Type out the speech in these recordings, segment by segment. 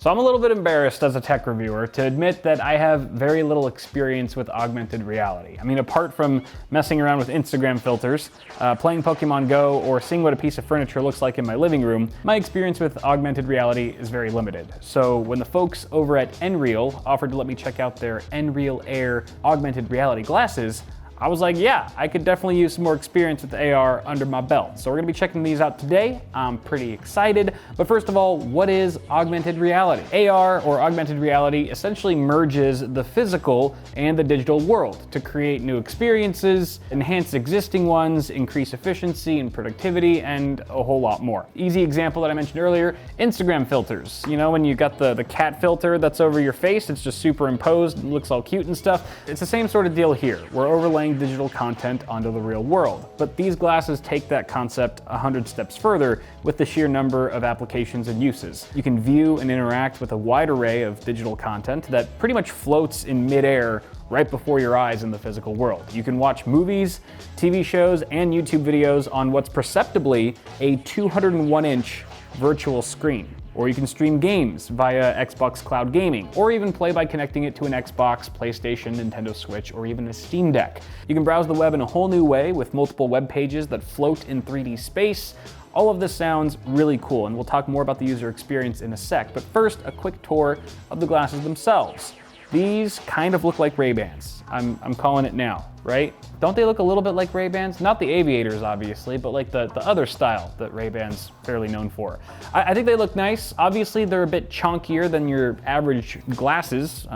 So I'm a little bit embarrassed as a tech reviewer to admit that I have very little experience with augmented reality. I mean, apart from messing around with Instagram filters, playing Pokemon Go, or seeing what a piece of furniture looks like in my living room, my experience with augmented reality is very limited. So when the folks over at Xreal offered to let me check out their Xreal Air augmented reality glasses, I was like, yeah, I could definitely use some more experience with AR under my belt. So we're gonna be checking these out today. I'm pretty excited. But first of all, what is augmented reality? AR, or augmented reality, essentially merges the physical and the digital world to create new experiences, enhance existing ones, increase efficiency and productivity, and a whole lot more. Easy example that I mentioned earlier, Instagram filters. You know, when you got the cat filter that's over your face, it's just superimposed and looks all cute and stuff. It's the same sort of deal here. We're overlaying digital content onto the real world. But these glasses take that concept 100 steps further with the sheer number of applications and uses. You can view and interact with a wide array of digital content that pretty much floats in midair right before your eyes in the physical world. You can watch movies, TV shows, and YouTube videos on what's perceptibly a 201-inch virtual screen. Or you can stream games via Xbox Cloud Gaming, or even play by connecting it to an Xbox, PlayStation, Nintendo Switch, or even a Steam Deck. You can browse the web in a whole new way with multiple web pages that float in 3D space. All of this sounds really cool, and we'll talk more about the user experience in a sec, but first, a quick tour of the glasses themselves. These kind of look like Ray-Bans. I'm calling it now, right? Don't they look a little bit like Ray-Bans? Not the aviators, obviously, but like the other style that Ray-Ban's fairly known for. I think they look nice. Obviously, they're a bit chunkier than your average glasses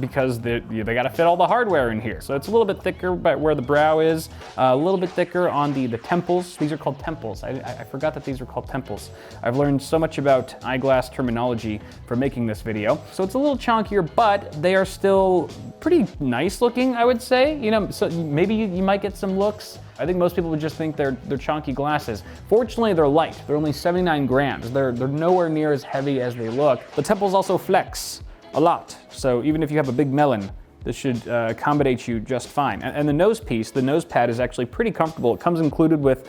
because they gotta fit all the hardware in here. So it's a little bit thicker where the brow is, a little bit thicker on the temples. These are called temples. I forgot that these are called temples. I've learned so much about eyeglass terminology for making this video. So it's a little chunkier, but they are still pretty nice looking, I would say. You know, so maybe you might get some looks. I think most people would just think they're chunky glasses. Fortunately, they're light. They're only 79 grams. They're nowhere near as heavy as they look. The temples also flex a lot. So even if you have a big melon, this should accommodate you just fine. And the nose piece, the nose pad, is actually pretty comfortable. It comes included with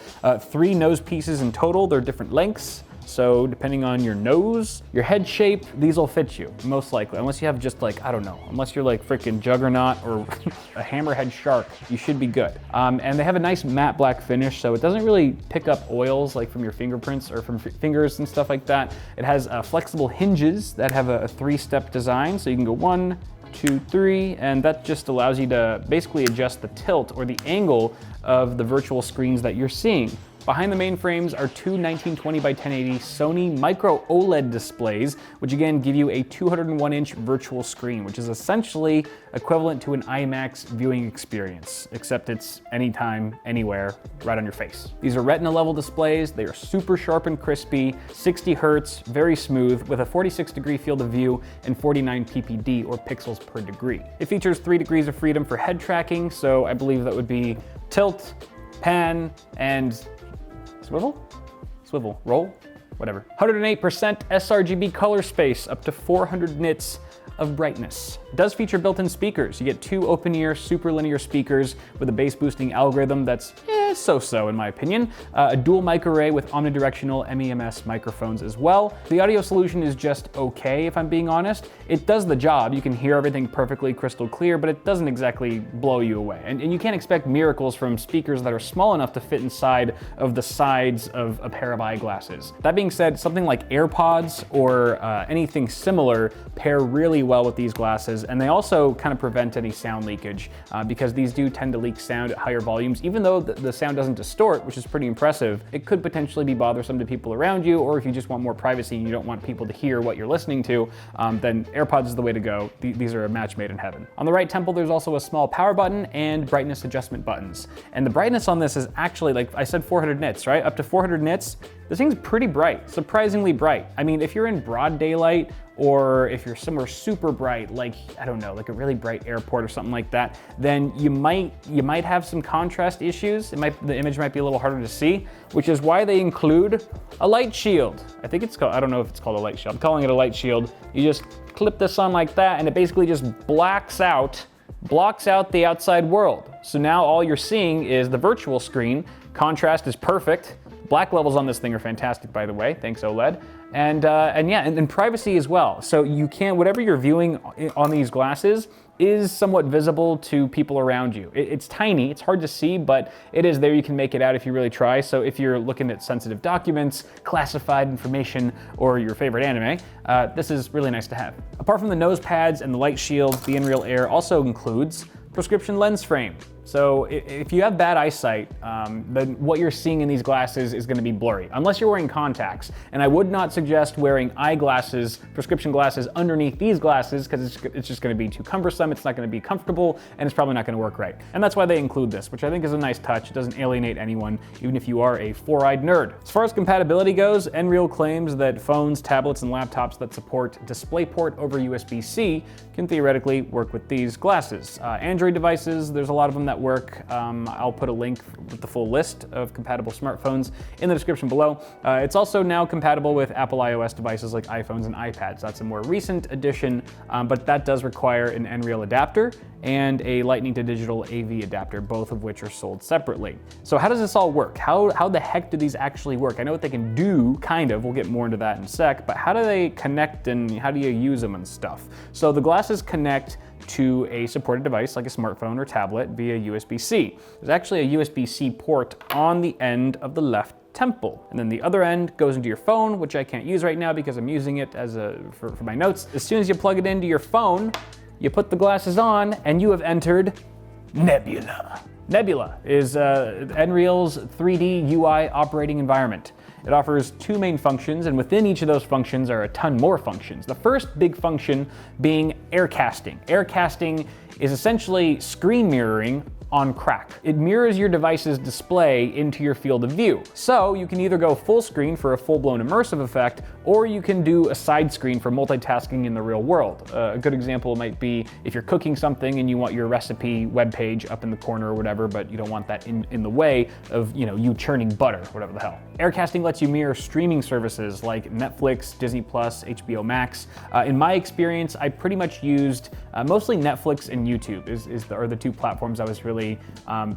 3 nose pieces in total. They're different lengths. So depending on your nose, your head shape, these will fit you, most likely. Unless you have just like, I don't know, unless you're like freaking Juggernaut or a hammerhead shark, you should be good. And they have a nice matte black finish, so it doesn't really pick up oils like from your fingerprints or from fingers and stuff like that. It has flexible hinges that have a 3-step design, so you can go 1, 2, 3, and that just allows you to basically adjust the tilt or the angle of the virtual screens that you're seeing. Behind the main frames are 2 1920 by 1080 Sony micro Oled displays, which again give you a 201-inch virtual screen, which is essentially equivalent to an IMAX viewing experience, except it's anytime, anywhere, right on your face. These are retina level displays. They are super sharp and crispy, 60 hertz, very smooth, with a 46-degree field of view and 49 ppd, or pixels per degree. It features 3 degrees of freedom for head tracking, so I believe that would be tilt, pan, and swivel, roll, whatever. 108% sRGB color space, up to 400 nits of brightness. It does feature built-in speakers. You get 2 open-ear super linear speakers with a bass boosting algorithm that's so-so in my opinion. A dual mic array with omnidirectional MEMS microphones as well. The audio solution is just okay, if I'm being honest. It does the job. You can hear everything perfectly crystal clear, but it doesn't exactly blow you away. And you can't expect miracles from speakers that are small enough to fit inside of the sides of a pair of eyeglasses. That being said, something like AirPods or anything similar pair really well with these glasses, and they also kind of prevent any sound leakage because these do tend to leak sound at higher volumes. Even though the sound doesn't distort, which is pretty impressive, it could potentially be bothersome to people around you, or if you just want more privacy and you don't want people to hear what you're listening to, then AirPods is the way to go. These are a match made in heaven. On the right temple, there's also a small power button and brightness adjustment buttons. And the brightness on this is actually, like I said, 400 nits, right? Up to 400 nits. This thing's pretty bright, surprisingly bright. I mean, if you're in broad daylight, or if you're somewhere super bright, like, I don't know, like a really bright airport or something like that, then you might have some contrast issues. The image might be a little harder to see, which is why they include a light shield. I think it's called, I don't know if it's called a light shield. I'm calling it a light shield. You just clip this on like that, and it basically just blocks out the outside world. So now all you're seeing is the virtual screen. Contrast is perfect. Black levels on this thing are fantastic, by the way. Thanks, Oled. and yeah, and privacy as well. So you can, whatever you're viewing on these glasses is somewhat visible to people around you. It's tiny, it's hard to see, but it is there. You can make it out if you really try. So if you're looking at sensitive documents, classified information, or your favorite anime, this is really nice to have. Apart from the nose pads and the light shield, the Xreal Air also includes prescription lens frame. So if you have bad eyesight, then what you're seeing in these glasses is going to be blurry, unless you're wearing contacts. And I would not suggest wearing eyeglasses, prescription glasses, underneath these glasses, because it's just going to be too cumbersome, it's not going to be comfortable, and it's probably not going to work right. And that's why they include this, which I think is a nice touch. It doesn't alienate anyone, even if you are a four-eyed nerd. As far as compatibility goes, Xreal claims that phones, tablets, and laptops that support DisplayPort over USB-C can theoretically work with these glasses. Android devices, there's a lot of them that work. I'll put a link with the full list of compatible smartphones in the description below. It's also now compatible with Apple iOS devices like iPhones and iPads. That's a more recent addition, but that does require an Xreal adapter and a lightning to digital AV adapter, both of which are sold separately. So how does this all work? How the heck do these actually work? I know what they can do, kind of. We'll get more into that in a sec, but how do they connect and how do you use them and stuff? So the glasses connect to a supported device like a smartphone or tablet via USB-C. There's actually a USB-C port on the end of the left temple. And then the other end goes into your phone, which I can't use right now because I'm using it as for my notes. As soon as you plug it into your phone, you put the glasses on and you have entered Nebula. Nebula is Xreal's 3D UI operating environment. It offers two main functions, and within each of those functions are a ton more functions. The first big function being air casting. Air casting is essentially screen mirroring on crack. It mirrors your device's display into your field of view. So you can either go full screen for a full-blown immersive effect, or you can do a side screen for multitasking in the real world. A good example might be if you're cooking something and you want your recipe webpage up in the corner or whatever, but you don't want that in the way of you churning butter, whatever the hell. Aircasting lets you mirror streaming services like Netflix, Disney+, HBO Max. In my experience, I pretty much used mostly Netflix and YouTube are the two platforms I was really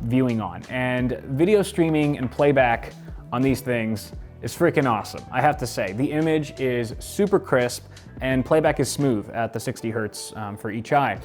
viewing on. And video streaming and playback on these things is freaking awesome, I have to say. The image is super crisp and playback is smooth at the 60 hertz for each eye.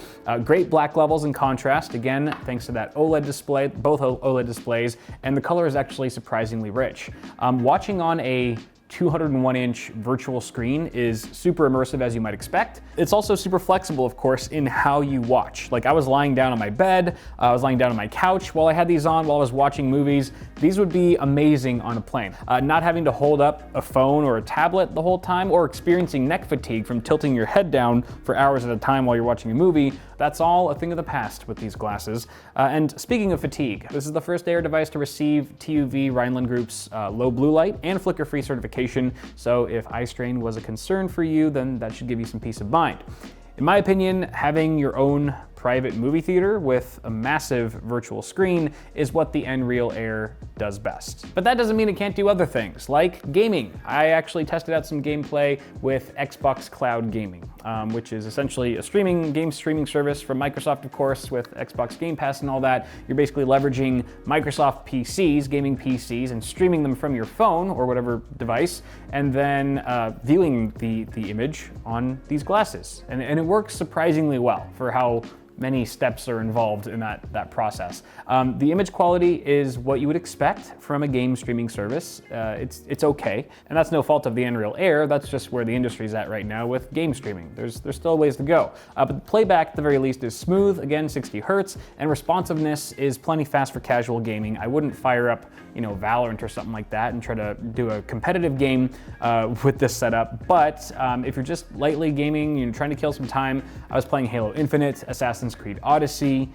Great black levels and contrast, again, thanks to that OLED display, both OLED displays, and the color is actually surprisingly rich. Watching on a 201-inch virtual screen is super immersive, as you might expect. It's also super flexible, of course, in how you watch. Like, I was lying down on my bed, I was lying down on my couch while I had these on, while I was watching movies. These would be amazing on a plane. Not having to hold up a phone or a tablet the whole time, or experiencing neck fatigue from tilting your head down for hours at a time while you're watching a movie, that's all a thing of the past with these glasses. And speaking of fatigue, this is the first Air device to receive TÜV Rheinland Group's low blue light and flicker-free certification, so if eye strain was a concern for you, then that should give you some peace of mind. In my opinion, having your own private movie theater with a massive virtual screen is what the Xreal Air does best. But that doesn't mean it can't do other things, like gaming. I actually tested out some gameplay with Xbox Cloud Gaming, which is essentially a game streaming service from Microsoft, of course, with Xbox Game Pass and all that. You're basically leveraging Microsoft PCs, gaming PCs, and streaming them from your phone or whatever device, and then viewing the image on these glasses. And it works surprisingly well for how many steps are involved in that process. The image quality is what you would expect from a game streaming service. It's okay, and that's no fault of the Xreal Air. That's just where the industry's at right now with game streaming. There's still ways to go. But the playback, at the very least, is smooth, again, 60 hertz, and responsiveness is plenty fast for casual gaming. I wouldn't fire up, Valorant or something like that and try to do a competitive game with this setup. But if you're just lightly gaming, trying to kill some time, I was playing Halo Infinite, Assassin's Creed Odyssey,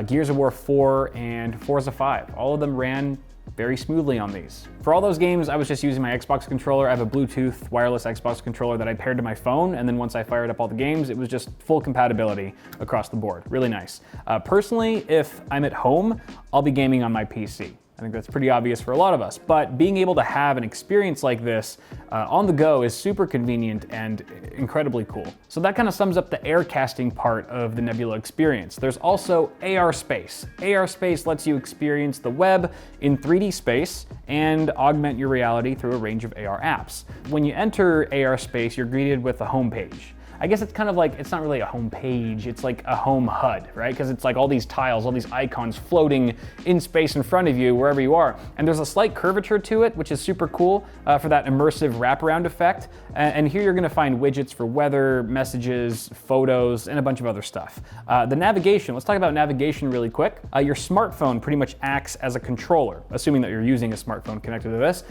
Gears of War 4, and Forza 5. All of them ran very smoothly on these. For all those games, I was just using my Xbox controller. I have a Bluetooth wireless Xbox controller that I paired to my phone, and then once I fired up all the games, it was just full compatibility across the board. Really nice. Personally, if I'm at home, I'll be gaming on my PC. I think that's pretty obvious for a lot of us. But being able to have an experience like this on the go is super convenient and incredibly cool. So that kind of sums up the air casting part of the Nebula experience. There's also AR Space. AR Space lets you experience the web in 3D space and augment your reality through a range of AR apps. When you enter AR Space, you're greeted with a home page. I guess it's kind of like, it's not really a home page, it's like a home HUD, right? Because it's like all these tiles, all these icons floating in space in front of you, wherever you are. And there's a slight curvature to it, which is super cool for that immersive wraparound effect. And here you're gonna find widgets for weather, messages, photos, and a bunch of other stuff. The navigation, let's talk about navigation really quick. Your smartphone pretty much acts as a controller, assuming that you're using a smartphone connected to this,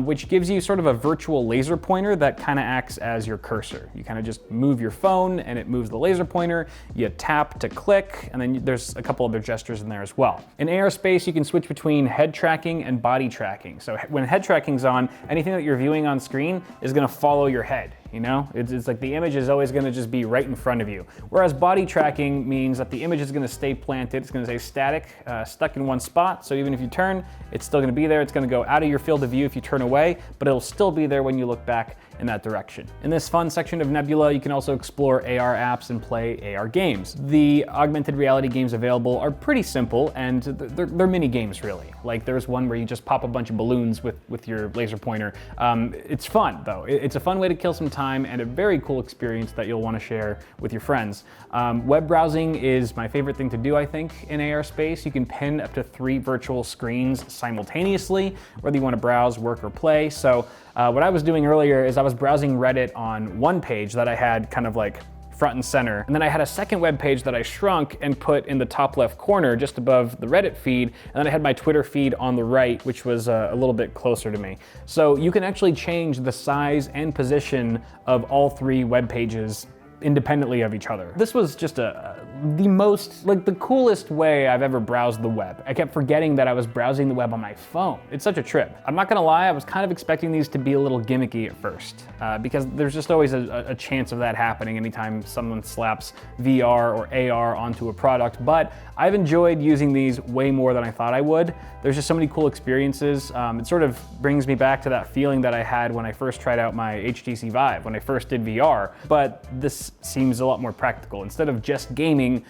which gives you sort of a virtual laser pointer that kind of acts as your cursor. You kind of just move your phone and it moves the laser pointer, you tap to click, and then there's a couple other gestures in there as well. In AR Space, you can switch between head tracking and body tracking. So when head tracking's on, anything that you're viewing on screen is gonna follow your head. You know, it's like the image is always gonna just be right in front of you. Whereas body tracking means that the image is gonna stay planted, it's gonna stay static, stuck in one spot. So even if you turn, it's still gonna be there. It's gonna go out of your field of view if you turn away, but it'll still be there when you look back in that direction. In this fun section of Nebula, you can also explore AR apps and play AR games. The augmented reality games available are pretty simple, and they're mini games really. Like there's one where you just pop a bunch of balloons with your laser pointer. It's fun though. It's a fun way to kill some time and a very cool experience that you'll want to share with your friends. Web browsing is my favorite thing to do, I think, in AR Space. You can pin up to 3 virtual screens simultaneously, whether you want to browse, work, or play. So what I was doing earlier is I was browsing Reddit on one page that I had kind of like front and center. And then I had a second web page that I shrunk and put in the top left corner just above the Reddit feed. And then I had my Twitter feed on the right, which was a little bit closer to me. So you can actually change the size and position of all 3 web pages independently of each other. This was just the coolest way I've ever browsed the web. I kept forgetting that I was browsing the web on my phone. It's such a trip. I'm not gonna lie, I was kind of expecting these to be a little gimmicky at first, because there's just always a chance of that happening anytime someone slaps VR or AR onto a product, but I've enjoyed using these way more than I thought I would. There's just so many cool experiences. It sort of brings me back to that feeling that I had when I first tried out my HTC Vive, when I first did VR, but this seems a lot more practical. Instead of just gaming,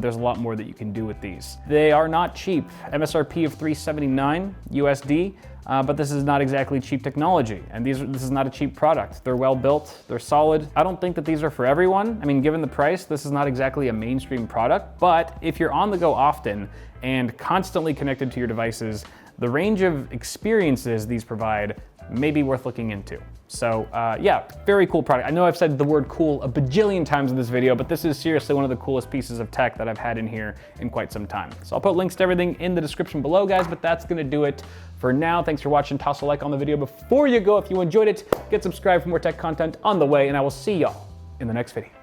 there's a lot more that you can do with these. They are not cheap. MSRP of $379 USD, but this is not exactly cheap technology, and this is not a cheap product. They're well built, they're solid. I don't think that these are for everyone. I mean, given the price, this is not exactly a mainstream product, but if you're on the go often and constantly connected to your devices, the range of experiences these provide may be worth looking into. So yeah, very cool product. I know I've said the word cool a bajillion times in this video, but this is seriously one of the coolest pieces of tech that I've had in here in quite some time. So I'll put links to everything in the description below, guys, but that's gonna do it for now. Thanks for watching. Toss a like on the video before you go if you enjoyed it. Get subscribed for more tech content on the way, and I will see y'all in the next video.